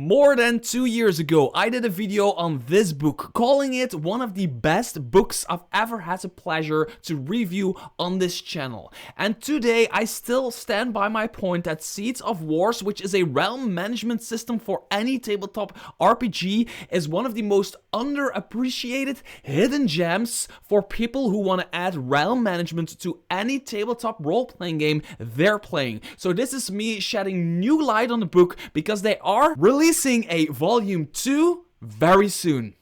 More than 2 years ago, I did a video on this book, calling it one of the best books I've ever had the pleasure to review on this channel. And today, I still stand by my point that Seeds of Wars, which is a realm management system for any tabletop RPG, is one of the most underappreciated hidden gems for people who want to add realm management to any tabletop role-playing game they're playing. So this is me shedding new light on the book because they are releasing a volume 2 very soon.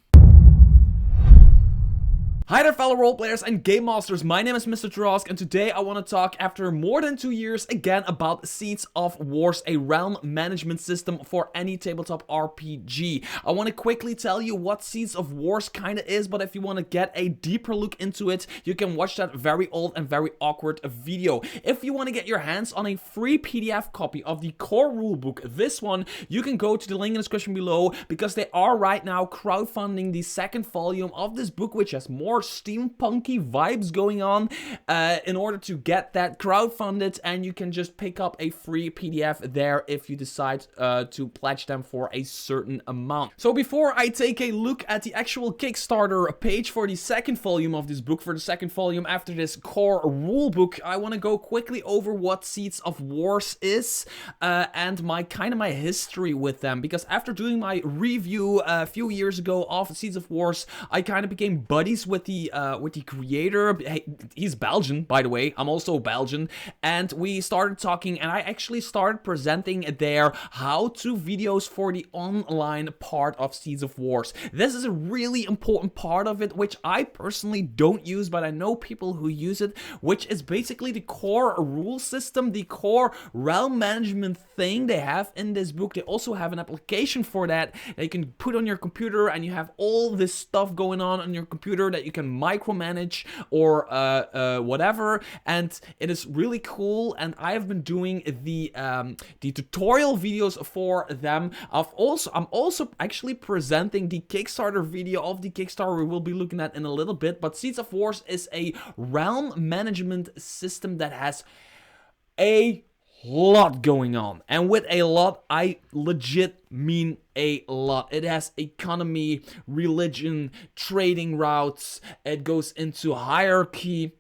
Hi there fellow roleplayers and game masters, my name is Mr. Drosk, and today I want to talk after more than 2 years again about Seeds of Wars, a realm management system for any tabletop RPG. I want to quickly tell you what Seeds of Wars kinda is, but if you want to get a deeper look into it, you can watch that very old and very awkward video. If you want to get your hands on a free PDF copy of the core rulebook, this one, you can go to the link in the description below, because they are right now crowdfunding the second volume of this book, which has more steampunky vibes going on in order to get that crowdfunded, and you can just pick up a free PDF there if you decide to pledge them for a certain amount. So before I take a look at the actual Kickstarter page for the second volume of this book, for the second volume after this core rulebook, I want to go quickly over what Seeds of Wars is and my history with them, because after doing my review a few years ago of Seeds of Wars, I kind of became buddies with the creator. He's Belgian, by the way. I'm also Belgian, and we started talking, and I actually started presenting their how-to videos for the online part of Seeds of Wars. This is a really important part of it, which I personally don't use, but I know people who use it, which is basically the core rule system, the core realm management thing they have in this book. They also have an application for that you can put on your computer, and you have all this stuff going on your computer that you can micromanage or whatever, and it is really cool. And I have been doing the tutorial videos for them. I'm also actually presenting the Kickstarter video of the Kickstarter we will be looking at in a little bit. But Seeds of Wars is a realm management system that has a lot going on, and with a lot I legit mean a lot. It has economy, religion, trading routes, it goes into hierarchy,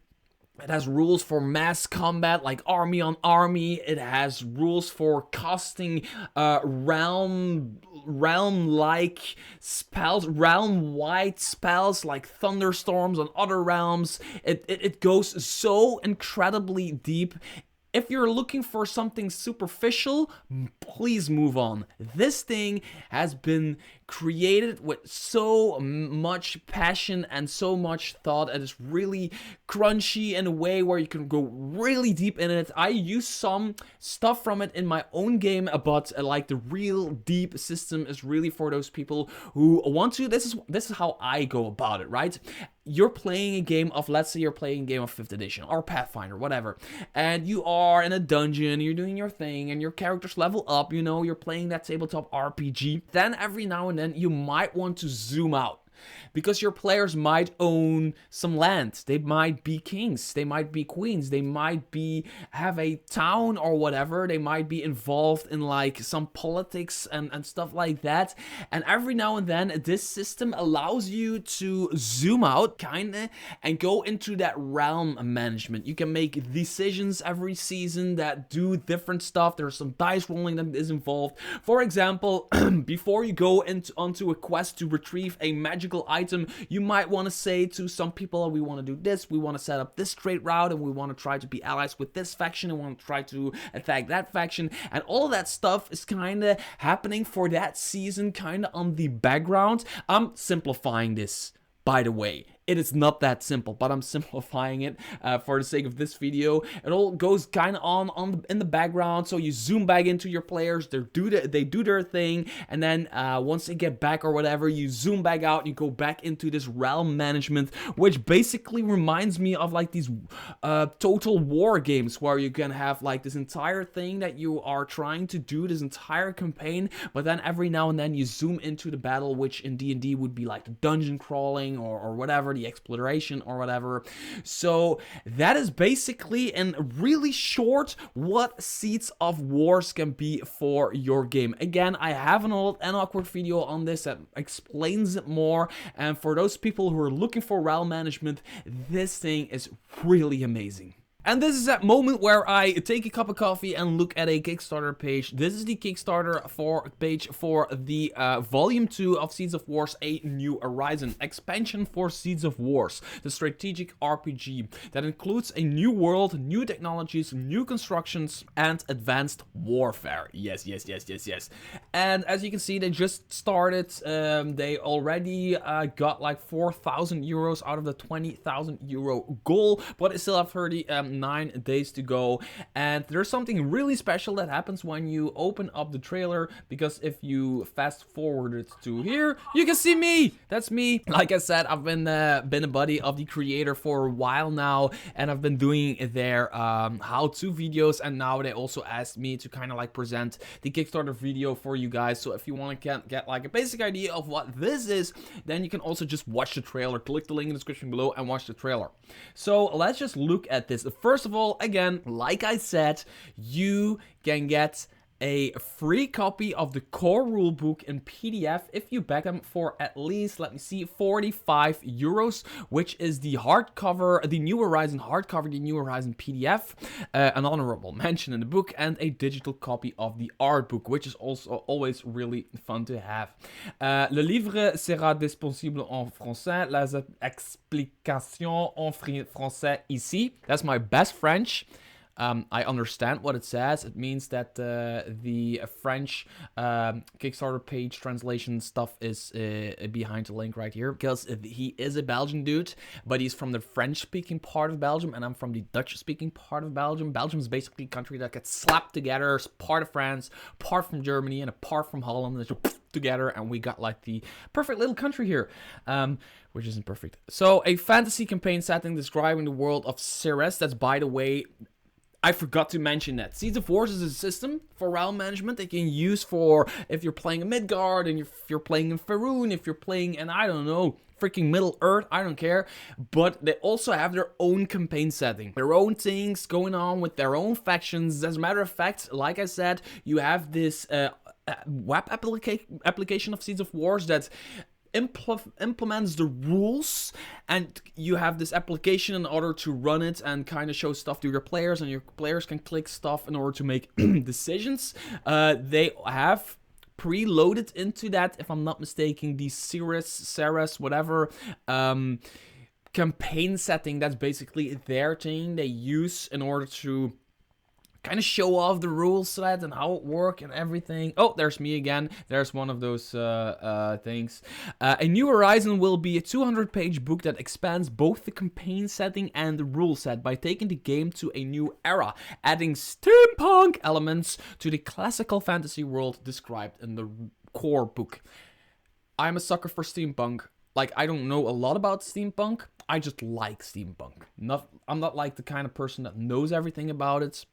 it has rules for mass combat like army on army, it has rules for casting realm-like spells, realm-wide spells like thunderstorms on other realms. It goes so incredibly deep. If you're looking for something superficial, please move on. This thing has been created with so much passion and so much thought. It is really crunchy in a way where you can go really deep in it. I use some stuff from it in my own game, but like the real deep system is really for those people who want to. This is how I go about it, right? You're playing a game of, let's say you're playing a game of 5th edition or Pathfinder, whatever, and you are in a dungeon, you're doing your thing, and your characters level up, you know, you're playing that tabletop RPG. Then every now and then you might want to zoom out, because your players might own some land. They might be kings, they might be queens, they might have a town or whatever, they might be involved in like some politics and stuff like that. And every now and then this system allows you to zoom out kinda and go into that realm management. You can make decisions every season that do different stuff. There's some dice rolling that is involved. For example, before you go onto a quest to retrieve a magical item, you might want to say to some people, we want to do this, we want to set up this trade route, and we want to try to be allies with this faction, and want to try to attack that faction, and all of that stuff is kind of happening for that season, kind of on the background. I'm simplifying this, by the way. It is not that simple, but I'm simplifying it for the sake of this video. It all goes kind of in the background, so you zoom back into your players, they do their thing, and then once they get back or whatever, you zoom back out, and you go back into this realm management, which basically reminds me of like these total war games, where you can have like this entire thing that you are trying to do, this entire campaign, but then every now and then you zoom into the battle, which in D&D would be like the dungeon crawling or whatever. whatever, the exploration or whatever. So that is basically in really short what Seeds of Wars can be for your game. Again, I have an old and awkward video on this that explains it more, and for those people who are looking for realm management, this thing is really amazing. And this is that moment where I take a cup of coffee and look at a Kickstarter page. This is the Kickstarter page for the Volume 2 of Seeds of Wars, A New Horizon. Expansion for Seeds of Wars, the strategic RPG that includes a new world, new technologies, new constructions, and advanced warfare. Yes, yes, yes, yes, yes. And as you can see, they just started. They already got like 4,000 euros out of the 20,000 euro goal, but they still have 9 days to go. And there's something really special that happens when you open up the trailer, because if you fast forward it to here, you can see me. That's me. Like I said, I've been a buddy of the creator for a while now, and I've been doing their how-to videos, and now they also asked me to kind of like present the Kickstarter video for you guys. So if you want to get like a basic idea of what this is, then you can also just watch the trailer. Click the link in the description below and watch the trailer. So let's just look at this. First of all, again, like I said, you can get a free copy of the core rulebook in PDF if you back them for at least, let me see, 45 euros, which is the hardcover, the New Horizon hardcover, the New Horizon PDF, an honorable mention in the book, and a digital copy of the art book, which is also always really fun to have. Le livre sera disponible en français, les explications en français ici. That's my best French. I understand what it says. It means that the French Kickstarter page translation stuff is behind the link right here, because he is a Belgian dude, but he's from the French-speaking part of Belgium, and I'm from the Dutch-speaking part of Belgium. Belgium is basically a country that gets slapped together. It's part of France, part from Germany, and a part from Holland. It's together, and we got like the perfect little country here. Which isn't perfect. So, a fantasy campaign setting describing the world of Ceres. That's, by the way, I forgot to mention that. Seeds of Wars is a system for realm management that you can use for if you're playing a Midgard, and if you're playing in Faerun, if you're playing in, I don't know, freaking Middle Earth, I don't care. But they also have their own campaign setting, their own things going on with their own factions. As a matter of fact, like I said, you have this web application of Seeds of Wars that implements the rules, and you have this application in order to run it and kind of show stuff to your players, and your players can click stuff in order to make decisions. They have preloaded into that, if I'm not mistaken, the Ceres, whatever, campaign setting. That's basically their thing they use in order to kind of show off the rule set and how it works and everything. Oh, there's me again. There's one of those things. A New Horizon will be a 200-page book that expands both the campaign setting and the rule set by taking the game to a new era, adding steampunk elements to the classical fantasy world described in the core book. I'm a sucker for steampunk. Like, I don't know a lot about steampunk. I just like steampunk. I'm not like the kind of person that knows everything about it.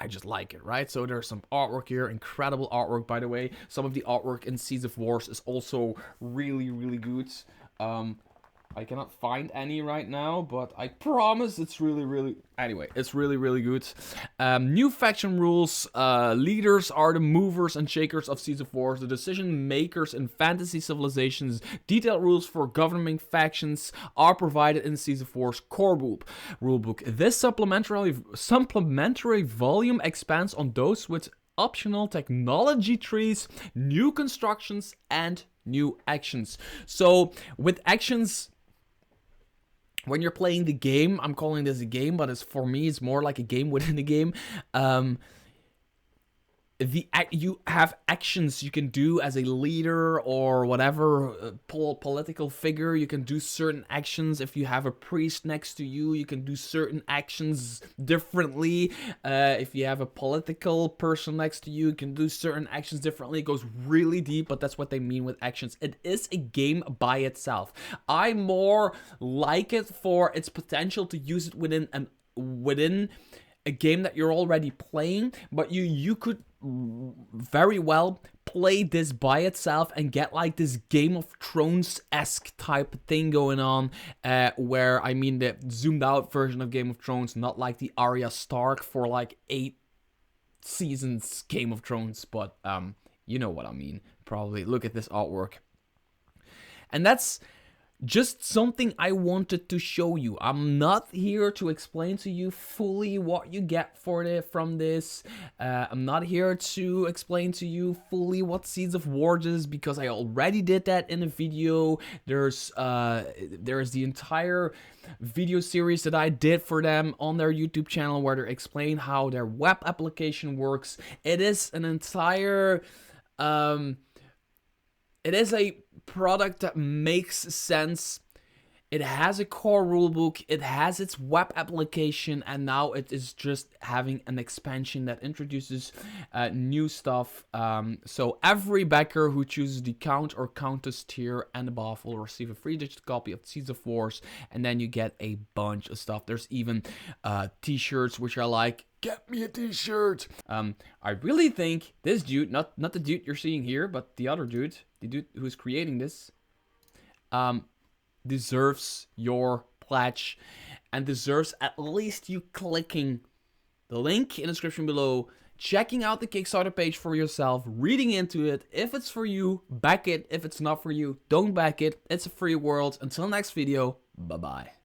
I just like it, right? So there's some artwork here, incredible artwork, by the way. Some of the artwork in Seeds of Wars is also really, really good. I cannot find any right now, but I promise it's really, anyway, it's really good. New faction rules. Leaders are the movers and shakers of Seeds of Wars, the decision makers in fantasy civilizations. Detailed rules for governing factions are provided in Seeds of Wars core rulebook. This supplementary volume expands on those with optional technology trees, new constructions, and new actions. So with actions, when you're playing the game, I'm calling this a game, but for me, it's more like a game within a game. You have actions you can do as a leader or whatever political figure. You can do certain actions. If you have a priest next to you, you can do certain actions differently. If you have a political person next to you, you can do certain actions differently. It goes really deep, but that's what they mean with actions. It is a game by itself. I more like it for its potential to use it within a game that you're already playing, but you could very well play this by itself and get like this Game of Thrones-esque type thing going on, where, I mean, the zoomed out version of Game of Thrones, not like the Arya Stark for like 8 seasons Game of Thrones, but you know what I mean, probably. Look at this artwork. And that's just something I wanted to show you. I'm not here to explain to you fully what you get from this. I'm not here to explain to you fully what Seeds of War is, because I already did that in a video. There's the entire video series that I did for them on their YouTube channel, where they explain how their web application works. It is an entire it is a product that makes sense. It has a core rulebook, it has its web application, and now it is just having an expansion that introduces new stuff. So every backer who chooses the Count or Countess tier and above will receive a free digital copy of Seeds of Wars, and then you get a bunch of stuff. There's even t-shirts, which are like, get me a t-shirt. I really think this dude, not the dude you're seeing here, but the other dude, the dude who's creating this, deserves your pledge, and deserves at least you clicking the link in the description below, checking out the Kickstarter page for yourself, reading into it. If it's for you, back it. If it's not for you, don't back it. It's a free world. Until next video, bye bye.